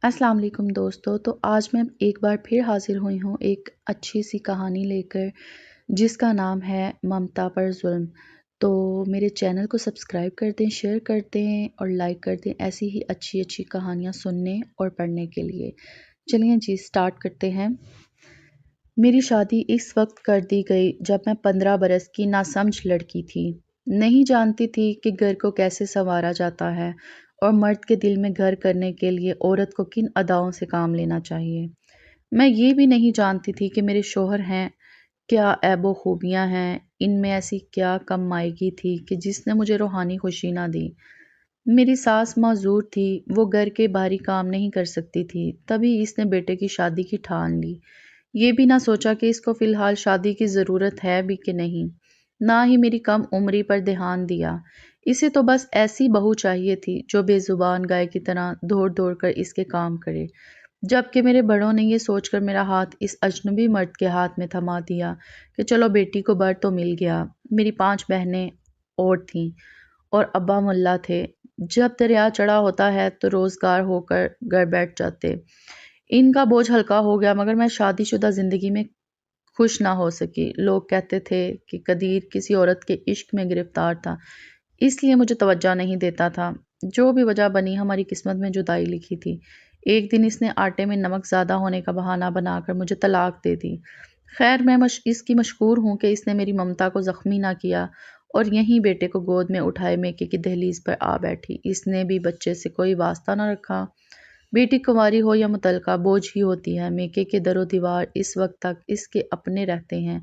السلام علیکم دوستو، تو آج میں ایک بار پھر حاضر ہوئی ہوں ایک اچھی سی کہانی لے کر، جس کا نام ہے ممتا پر ظلم۔ تو میرے چینل کو سبسکرائب کر دیں، شیئر کر دیں اور لائک کر دیں ایسی ہی اچھی اچھی کہانیاں سننے اور پڑھنے کے لیے۔ چلیے جی سٹارٹ کرتے ہیں۔ میری شادی اس وقت کر دی گئی جب میں 15 برس کی ناسمجھ لڑکی تھی۔ نہیں جانتی تھی کہ گھر کو کیسے سنوارا جاتا ہے اور مرد کے دل میں گھر کرنے کے لیے عورت کو کن اداؤں سے کام لینا چاہیے۔ میں یہ بھی نہیں جانتی تھی کہ میرے شوہر ہیں کیا عیب و خوبیاں ہیں، ان میں ایسی کیا کم مائیگی تھی کہ جس نے مجھے روحانی خوشی نہ دی۔ میری ساس معذور تھی، وہ گھر کے باہری کام نہیں کر سکتی تھی، تبھی اس نے بیٹے کی شادی کی ٹھان لی۔ یہ بھی نہ سوچا کہ اس کو فی الحال شادی کی ضرورت ہے بھی کہ نہیں، نہ ہی میری کم عمری پر دھیان دیا۔ اسے تو بس ایسی بہو چاہیے تھی جو بے زبان گائے کی طرح دوڑ دوڑ کر اس کے کام کرے، جبکہ میرے بڑوں نے یہ سوچ کر میرا ہاتھ اس اجنبی مرد کے ہاتھ میں تھما دیا کہ چلو بیٹی کو بر تو مل گیا۔ میری 5 بہنیں اور تھیں اور ابا ملا تھے۔ جب دریا چڑھا ہوتا ہے تو روزگار ہو کر گھر بیٹھ جاتے۔ ان کا بوجھ ہلکا ہو گیا، مگر میں شادی شدہ زندگی میں خوش نہ ہو سکی۔ لوگ کہتے تھے کہ قدیر کسی عورت کے عشق میں گرفتار تھا، اس لیے مجھے توجہ نہیں دیتا تھا۔ جو بھی وجہ بنی، ہماری قسمت میں جدائی لکھی تھی۔ ایک دن اس نے آٹے میں نمک زیادہ ہونے کا بہانہ بنا کر مجھے طلاق دے دی۔ خیر میں اس کی مشکور ہوں کہ اس نے میری ممتا کو زخمی نہ کیا اور یہیں بیٹے کو گود میں اٹھائے میکے کی دہلیز پر آ بیٹھی۔ اس نے بھی بچے سے کوئی واسطہ نہ رکھا۔ بیٹی کنواری ہو یا متعلقہ بوجھ ہی ہوتی ہے۔ میکے کے در و دیوار اس وقت تک اس کے اپنے رہتے ہیں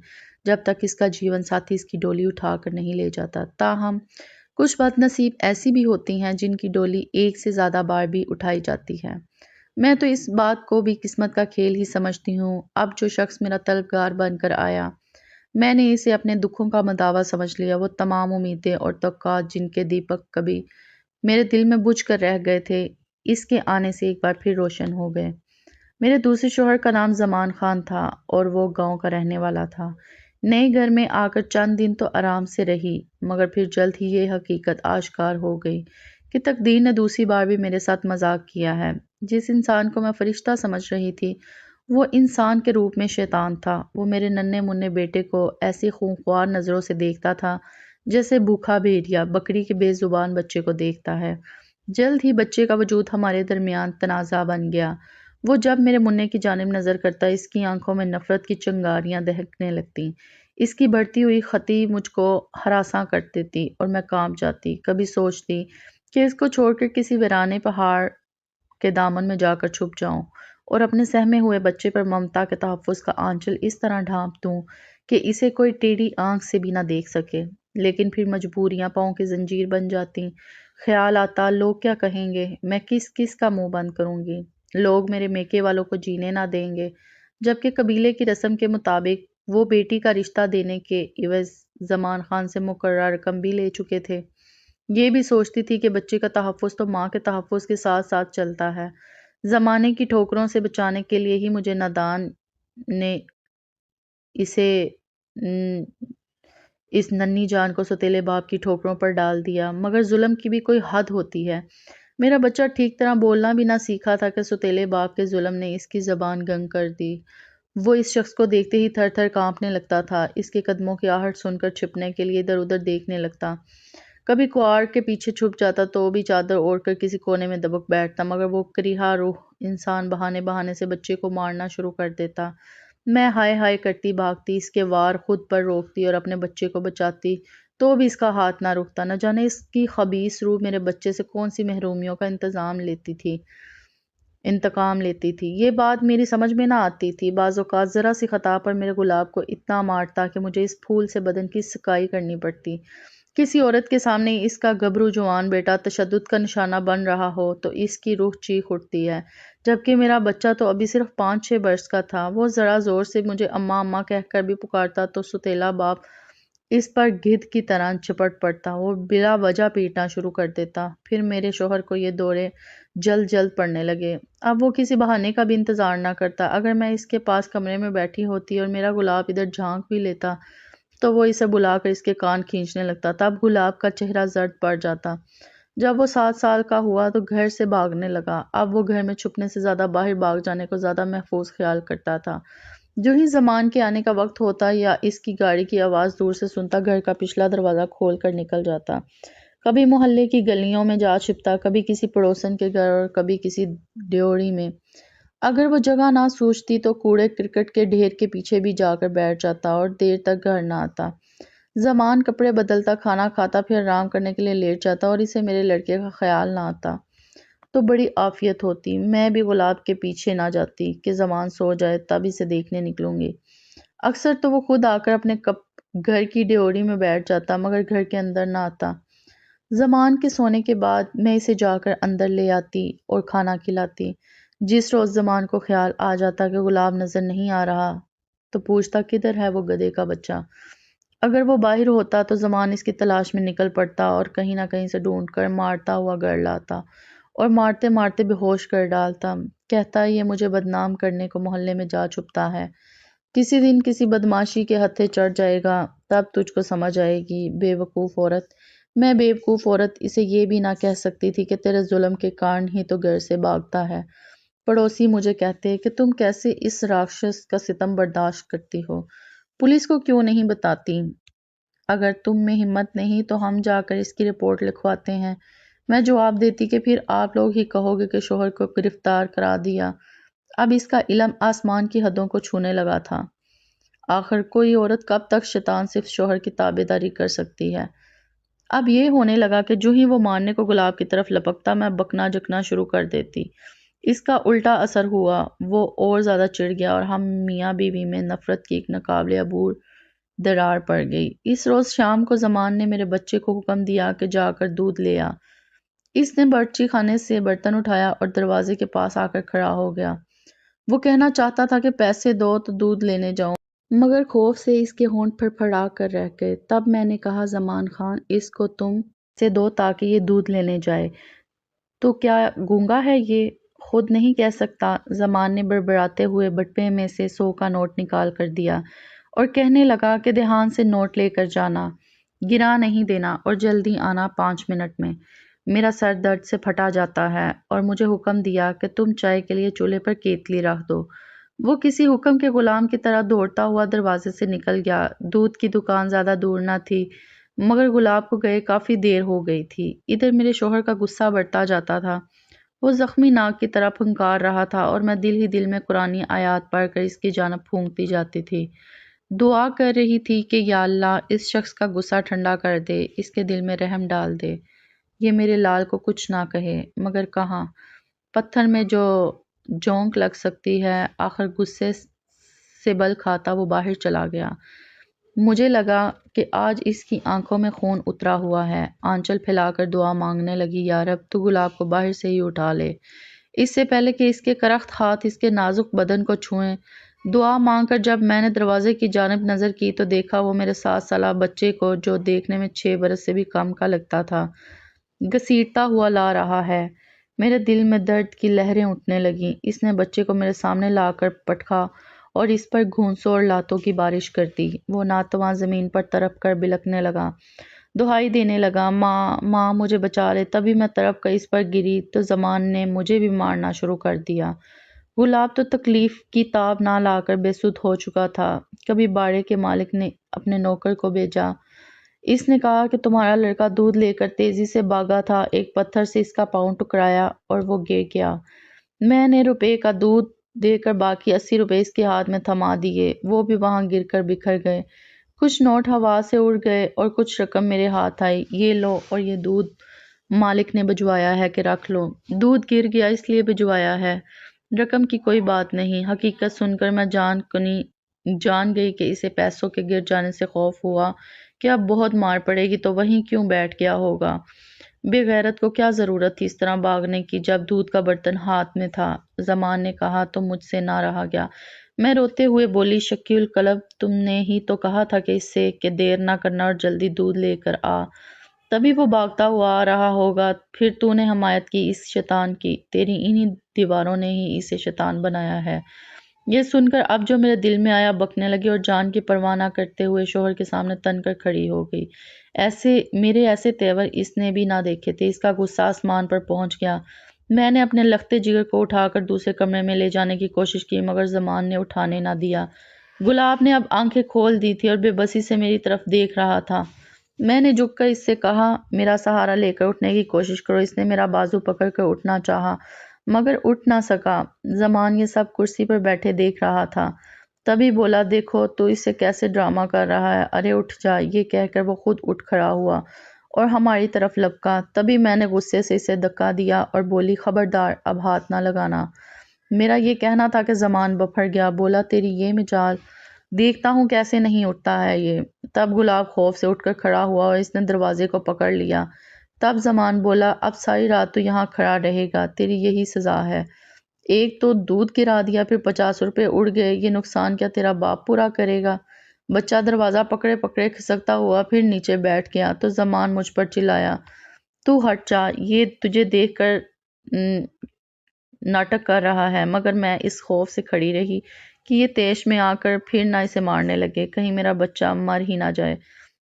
جب تک اس کا جیون ساتھی اس کی ڈولی اٹھا کر نہیں لے جاتا۔ تاہم کچھ بد نصیب ایسی بھی ہوتی ہیں جن کی ڈولی ایک سے زیادہ بار بھی اٹھائی جاتی ہے۔ میں تو اس بات کو بھی قسمت کا کھیل ہی سمجھتی ہوں۔ اب جو شخص میرا طلبگار بن کر آیا، میں نے اسے اپنے دکھوں کا مداوا سمجھ لیا۔ وہ تمام امیدیں اور توقعات جن کے دیپک کبھی میرے دل میں بجھ کر رہ گئے تھے، اس کے آنے سے ایک بار پھر روشن ہو گئے۔ میرے دوسرے شوہر کا نام زمان خان تھا اور وہ گاؤں کا رہنے والا تھا۔ نئے گھر میں آ کر چند دن تو آرام سے رہی، مگر پھر جلد ہی یہ حقیقت آشکار ہو گئی کہ تقدیر نے دوسری بار بھی میرے ساتھ مذاق کیا ہے۔ جس انسان کو میں فرشتہ سمجھ رہی تھی، وہ انسان کے روپ میں شیطان تھا۔ وہ میرے ننھے منھے بیٹے کو ایسی خونخوار نظروں سے دیکھتا تھا جیسے بھوکھا بھیڑیا بکری کے بے زبان بچے کو دیکھتا ہے۔ جلد ہی بچے کا وجود ہمارے درمیان تنازع بن گیا۔ وہ جب میرے منھے کی جانب نظر کرتا، اس کی آنکھوں میں نفرت کی چنگاریاں دہکنے لگتیں۔ اس کی بڑھتی ہوئی خطی مجھ کو ہراساں کر دیتی اور میں کانپ جاتی۔ کبھی سوچتی کہ اس کو چھوڑ کر کسی ویرانے پہاڑ کے دامن میں جا کر چھپ جاؤں اور اپنے سہمے ہوئے بچے پر ممتا کے تحفظ کا آنچل اس طرح ڈھانپ دوں کہ اسے کوئی ٹیڑھی آنکھ سے بھی نہ دیکھ سکے۔ لیکن پھر مجبوریاں پاؤں کی زنجیر بن جاتی۔ خیال آتا لوگ کیا کہیں گے، میں کس کس کا منہ بند کروں گی۔ لوگ میرے میکے والوں کو جینے نہ دیں گے، جبکہ قبیلے کی رسم کے مطابق وہ بیٹی کا رشتہ دینے کے عوض زمان خان سے مقررہ رقم بھی لے چکے تھے۔ یہ بھی سوچتی تھی کہ بچے کا تحفظ تو ماں کے تحفظ کے ساتھ ساتھ چلتا ہے۔ زمانے کی ٹھوکروں سے بچانے کے لیے ہی مجھے نادان نے اسے اس ننھی جان کو سوتیلے باپ کی ٹھوکروں پر ڈال دیا، مگر ظلم کی بھی کوئی حد ہوتی ہے۔ میرا بچہ ٹھیک طرح بولنا بھی نہ سیکھا تھا کہ سوتیلے باپ کے ظلم نے اس کی زبان گنگ کر دی۔ وہ اس شخص کو دیکھتے ہی تھر تھر کانپنے لگتا تھا، اس کے قدموں کی آہٹ سن کر چھپنے کے لیے ادھر ادھر دیکھنے لگتا۔ کبھی کواڑ کے پیچھے چھپ جاتا تو بھی چادر اوڑھ کر کسی کونے میں دبک بیٹھتا، مگر وہ کریہا روح انسان بہانے بہانے سے بچے کو مارنا شروع کر دیتا۔ میں ہائے ہائے کرتی بھاگتی، اس کے وار خود پر روکتی اور اپنے بچے کو بچاتی، تو بھی اس کا ہاتھ نہ رکتا۔ نہ جانے اس کی خبیث روح میرے بچے سے کون سی محرومیوں کا انتقام لیتی تھی۔ یہ بات میری سمجھ میں نہ آتی تھی۔ بعض اوقات ذرا سی خطا پر میرے گلاب کو اتنا مارتا کہ مجھے اس پھول سے بدن کی سکائی کرنی پڑتی۔ کسی عورت کے سامنے اس کا گبرو جوان بیٹا تشدد کا نشانہ بن رہا ہو تو اس کی روح چیخ اٹھتی ہے، جبکہ میرا بچہ تو ابھی صرف 5-6 برس کا تھا۔ وہ ذرا زور سے مجھے اماں اماں کہہ کر بھی پکارتا تو سوتیلا باپ اس پر گدھ کی طرح جھپٹ پڑتا۔ وہ بلا وجہ پیٹنا شروع کر دیتا۔ پھر میرے شوہر کو یہ دورے جلد جلد پڑنے لگے۔ اب وہ کسی بہانے کا بھی انتظار نہ کرتا۔ اگر میں اس کے پاس کمرے میں بیٹھی ہوتی اور میرا گلاب ادھر جھانک بھی لیتا تو وہ اسے بلا کر اس کے کان کھینچنے لگتا۔ تب گلاب کا چہرہ زرد پڑ جاتا۔ جب وہ 7 سال کا ہوا تو گھر سے بھاگنے لگا۔ اب وہ گھر میں چھپنے سے زیادہ باہر بھاگ جانے کو زیادہ محفوظ خیال کرتا تھا۔ جو ہی زمان کے آنے کا وقت ہوتا یا اس کی گاڑی کی آواز دور سے سنتا، گھر کا پچھلا دروازہ کھول کر نکل جاتا۔ کبھی محلے کی گلیوں میں جا چھپتا، کبھی کسی پڑوسن کے گھر اور کبھی کسی ڈیوڑی میں۔ اگر وہ جگہ نہ سوچتی تو کوڑے کرکٹ کے ڈھیر کے پیچھے بھی جا کر بیٹھ جاتا اور دیر تک گھر نہ آتا۔ زمان کپڑے بدلتا، کھانا کھاتا، پھر آرام کرنے کے لیے لیٹ جاتا اور اسے میرے لڑکے کا خیال نہ آتا تو بڑی عافیت ہوتی۔ میں بھی گلاب کے پیچھے نہ جاتی کہ زمان سو جائے تب اسے دیکھنے نکلوں گی۔ اکثر تو وہ خود آ کر اپنے گھر کی ڈیوڑی میں بیٹھ جاتا مگر گھر کے اندر نہ آتا۔ زمان کے سونے کے بعد میں اسے جا کر اندر لے آتی اور کھانا کھلاتی۔ جس روز زمان کو خیال آ جاتا کہ گلاب نظر نہیں آ رہا تو پوچھتا کدھر ہے وہ گدھے کا بچہ۔ اگر وہ باہر ہوتا تو زمان اس کی تلاش میں نکل پڑتا اور کہیں نہ کہیں سے ڈھونڈ کر مارتا ہوا گھر لاتا اور مارتے مارتے بے ہوش کر ڈالتا۔ کہتا یہ مجھے بدنام کرنے کو محلے میں جا چھپتا ہے، کسی دن کسی بدماشی کے ہتھے چڑھ جائے گا تب تجھ کو سمجھ آئے گی بے وقوف عورت۔ میں بے وقوف عورت اسے یہ بھی نہ کہہ سکتی تھی کہ تیرے ظلم کے کارن ہی تو گھر سے بھاگتا ہے۔ پڑوسی مجھے کہتے کہ تم کیسے اس راکشس کا ستم برداشت کرتی ہو، پولیس کو کیوں نہیں بتاتی؟ اگر تم میں ہمت نہیں تو ہم جا کر اس کی رپورٹ لکھواتے ہیں۔ میں جواب دیتی کہ پھر آپ لوگ ہی کہو گے کہ شوہر کو گرفتار کرا دیا۔ اب اس کا علم آسمان کی حدوں کو چھونے لگا تھا۔ آخر کوئی عورت کب تک شیطان صرف شوہر کی تابعداری کر سکتی ہے؟ اب یہ ہونے لگا کہ جو ہی وہ مارنے کو گلاب کی طرف لپکتا میں بکنا جکنا شروع کر دیتی۔ اس کا الٹا اثر ہوا، وہ اور زیادہ چڑھ گیا اور ہم میاں بیوی میں نفرت کی ایک ناقابل عبور درار پڑ گئی۔ اس روز شام کو زمان نے میرے بچے کو حکم دیا کہ جا کر دودھ لے آ۔ اس نے باورچی خانے سے برتن اٹھایا اور دروازے کے پاس آ کر کھڑا ہو گیا۔ وہ کہنا چاہتا تھا کہ پیسے دو تو دودھ لینے جاؤں، مگر خوف سے اس کے ہونٹ پھڑپھڑا کر رہ گئے۔ تب میں نے کہا زمان خان اس کو تم سے دو تاکہ یہ دودھ لینے جائے۔ تو کیا گونگا ہے یہ، خود نہیں کہہ سکتا؟ زمان نے بڑبڑاتے ہوئے بٹوے میں سے 100 کا نوٹ نکال کر دیا اور کہنے لگا کہ دھیان سے نوٹ لے کر جانا، گرا نہیں دینا اور جلدی آنا 5 منٹ میں۔ میرا سر درد سے پھٹا جاتا ہے اور مجھے حکم دیا کہ تم چائے کے لیے چولہے پر کیتلی رکھ دو۔ وہ کسی حکم کے غلام کی طرح دوڑتا ہوا دروازے سے نکل گیا۔ دودھ کی دکان زیادہ دور نہ تھی مگر گلاب کو گئے کافی دیر ہو گئی تھی۔ ادھر میرے شوہر کا غصہ بڑھتا جاتا تھا، وہ زخمی ناک کی طرح پھنکار رہا تھا اور میں دل ہی دل میں قرآنی آیات پڑھ کر اس کی جانب پھونکتی جاتی تھی، دعا کر رہی تھی کہ یا اللہ اس شخص کا غصہ ٹھنڈا کر دے، اس کے دل میں رحم ڈال دے، یہ میرے لال کو کچھ نہ کہے۔ مگر کہاں، پتھر میں جو جونک لگ سکتی ہے، آخر غصے سے بل کھاتا وہ باہر چلا گیا۔ مجھے لگا کہ آج اس کی آنکھوں میں خون اترا ہوا ہے۔ آنچل پھیلا کر دعا مانگنے لگی، یا رب تو گلاب کو باہر سے ہی اٹھا لے، اس سے پہلے کہ اس کے کرخت ہاتھ اس کے نازک بدن کو چھوئیں۔ دعا مانگ کر جب میں نے دروازے کی جانب نظر کی تو دیکھا وہ میرے 7 سالہ بچے کو، جو دیکھنے میں 6 برس سے بھی کم کا لگتا تھا، گھسیٹتا ہوا لا رہا ہے۔ میرے دل میں درد کی لہریں اٹھنے لگیں۔ اس نے بچے کو میرے سامنے لا کر پٹکا اور اس پر گھونسوں اور لاتوں کی بارش کر دی۔ وہ ناتواں زمین پر تڑپ کر بلکنے لگا، دہائی دینے لگا، ماں ماں مجھے بچا لے۔ تبھی میں تڑپ کر اس پر گری تو زمان نے مجھے بھی مارنا شروع کر دیا۔ گلاب تو تکلیف کی تاب نہ لا کر بے سدھ ہو چکا تھا۔ کبھی باڑے کے مالک نے اپنے نوکر کو بھیجا، اس نے کہا کہ تمہارا لڑکا دودھ لے کر تیزی سے بھاگا تھا، ایک پتھر سے اس کا پاؤں ٹکرایا اور وہ گر گیا۔ میں نے روپے کا دودھ دے کر باقی 80 روپے اس کے ہاتھ میں تھما دیے، وہ بھی وہاں گر کر بکھر گئے۔ کچھ نوٹ ہوا سے اڑ گئے اور کچھ رقم میرے ہاتھ آئی، یہ لو اور یہ دودھ مالک نے بھجوایا ہے کہ رکھ لو۔ دودھ گر گیا اس لیے بھجوایا ہے، رقم کی کوئی بات نہیں۔ حقیقت سن کر میں جان گئی کہ اسے پیسوں کے گر جانے سے خوف ہوا کہ اب بہت مار پڑے گی تو وہیں کیوں بیٹھ گیا ہوگا۔ بے غیرت کو کیا ضرورت تھی اس طرح بھاگنے کی جب دودھ کا برتن ہاتھ میں تھا؟ زمان نے کہا تو مجھ سے نہ رہا گیا۔ میں روتے ہوئے بولی، شکی القلب تم نے ہی تو کہا تھا کہ اس سے کہ دیر نہ کرنا اور جلدی دودھ لے کر آ، تبھی وہ بھاگتا ہوا آ رہا ہوگا۔ پھر تو نے حمایت کی اس شیطان کی، تیری انہی دیواروں نے ہی اسے شیطان بنایا ہے۔ یہ سن کر اب جو میرے دل میں آیا بکنے لگی اور جان کی پرواہ نہ کرتے ہوئے شوہر کے سامنے تن کر کھڑی ہو گئی۔ میرے ایسے تیور اس نے بھی نہ دیکھے تھے۔ اس کا غصہ آسمان پر پہنچ گیا۔ میں نے اپنے لختے جگر کو اٹھا کر دوسرے کمرے میں لے جانے کی کوشش کی مگر زمان نے اٹھانے نہ دیا۔ گلاب نے اب آنکھیں کھول دی تھی اور بے بسی سے میری طرف دیکھ رہا تھا۔ میں نے جھک کر اس سے کہا، میرا سہارا لے کر اٹھنے کی کوشش کرو۔ اس نے میرا بازو پکڑ کر اٹھنا چاہا مگر اٹھ نہ سکا۔ زمان یہ سب کرسی پر بیٹھے دیکھ رہا تھا۔ تبھی بولا، دیکھو تو اسے کیسے ڈرامہ کر رہا ہے، ارے اٹھ جا۔ یہ کہہ کر وہ خود اٹھ کھڑا ہوا اور ہماری طرف لپکا۔ تبھی میں نے غصے سے اسے دھکا دیا اور بولی، خبردار، اب ہاتھ نہ لگانا۔ میرا یہ کہنا تھا کہ زمان بپھر گیا۔ بولا، تیری یہ مجال، دیکھتا ہوں کیسے نہیں اٹھتا ہے یہ۔ تب گلاب خوف سے اٹھ کر کھڑا ہوا اور اس نے دروازے کو پکڑ لیا۔ تب زمان بولا، اب ساری رات تو یہاں کھڑا رہے گا، تیری یہی سزا ہے۔ ایک تو دودھ گرا دیا، پھر 50 روپے اڑ گئے، یہ نقصان کیا تیرا باپ پورا کرے گا؟ بچہ دروازہ پکڑے پکڑے کھسکتا ہوا پھر نیچے بیٹھ گیا تو زمان مجھ پر چلایا، تو ہٹ جا، یہ تجھے دیکھ کر ناٹک کر رہا ہے۔ مگر میں اس خوف سے کھڑی رہی کہ یہ تیش میں آ کر پھر نہ اسے مارنے لگے، کہیں میرا بچہ مر ہی نہ جائے۔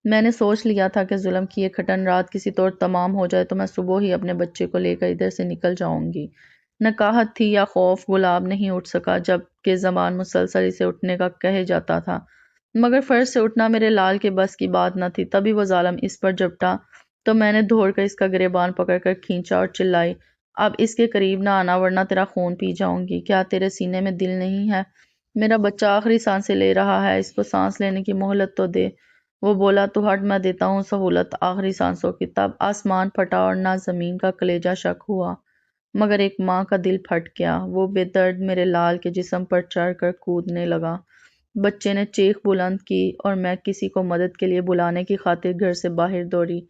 میں نے سوچ لیا تھا کہ ظلم کی یہ کھٹن رات کسی طور تمام ہو جائے تو میں صبح ہی اپنے بچے کو لے کر ادھر سے نکل جاؤں گی۔ نہ قحط تھی یا خوف، گلاب نہیں اٹھ سکا جب کہ زمان مسلسل اسے اٹھنے کا کہے جاتا تھا، مگر فرش سے اٹھنا میرے لال کے بس کی بات نہ تھی۔ تبھی وہ ظالم اس پر جھپٹا تو میں نے دوڑ کر اس کا گریبان پکڑ کر کھینچا اور چلائی، اب اس کے قریب نہ آنا ورنہ تیرا خون پی جاؤں گی۔ کیا تیرے سینے میں دل نہیں ہے؟ میرا بچہ آخری سانسیں لے رہا ہے، اس کو سانس لینے کی مہلت تو دے۔ وہ بولا، تو ہٹ، میں دیتا ہوں سہولت آخری سانسوں کی۔ تب آسمان پھٹا اور نہ زمین کا کلیجہ شک ہوا مگر ایک ماں کا دل پھٹ گیا۔ وہ بے درد میرے لال کے جسم پر چڑھ کر کودنے لگا۔ بچے نے چیخ بلند کی اور میں کسی کو مدد کے لیے بلانے کی خاطر گھر سے باہر دوڑی۔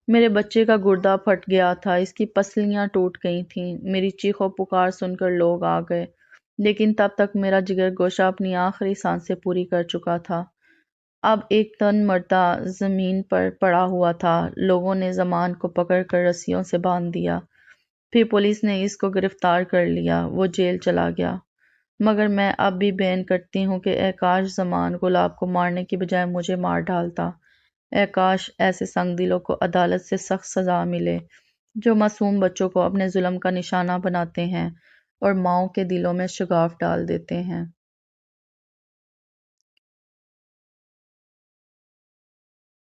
میرے بچے کا گردہ پھٹ گیا تھا، اس کی پسلیاں ٹوٹ گئی تھیں۔ میری چیخ و پکار سن کر لوگ آ گئے لیکن تب تک میرا جگر گوشہ اپنی آخری سانسیں پوری کر چکا تھا۔ اب ایک تن مردہ زمین پر پڑا ہوا تھا۔ لوگوں نے زمان کو پکڑ کر رسیوں سے باندھ دیا، پھر پولیس نے اس کو گرفتار کر لیا، وہ جیل چلا گیا۔ مگر میں اب بھی بین کرتی ہوں کہ اے کاش زمان گلاب کو مارنے کی بجائے مجھے مار ڈالتا۔ اے کاش ایسے سنگ دلوں کو عدالت سے سخت سزا ملے جو معصوم بچوں کو اپنے ظلم کا نشانہ بناتے ہیں اور ماؤں کے دلوں میں شگاف ڈال دیتے ہیں۔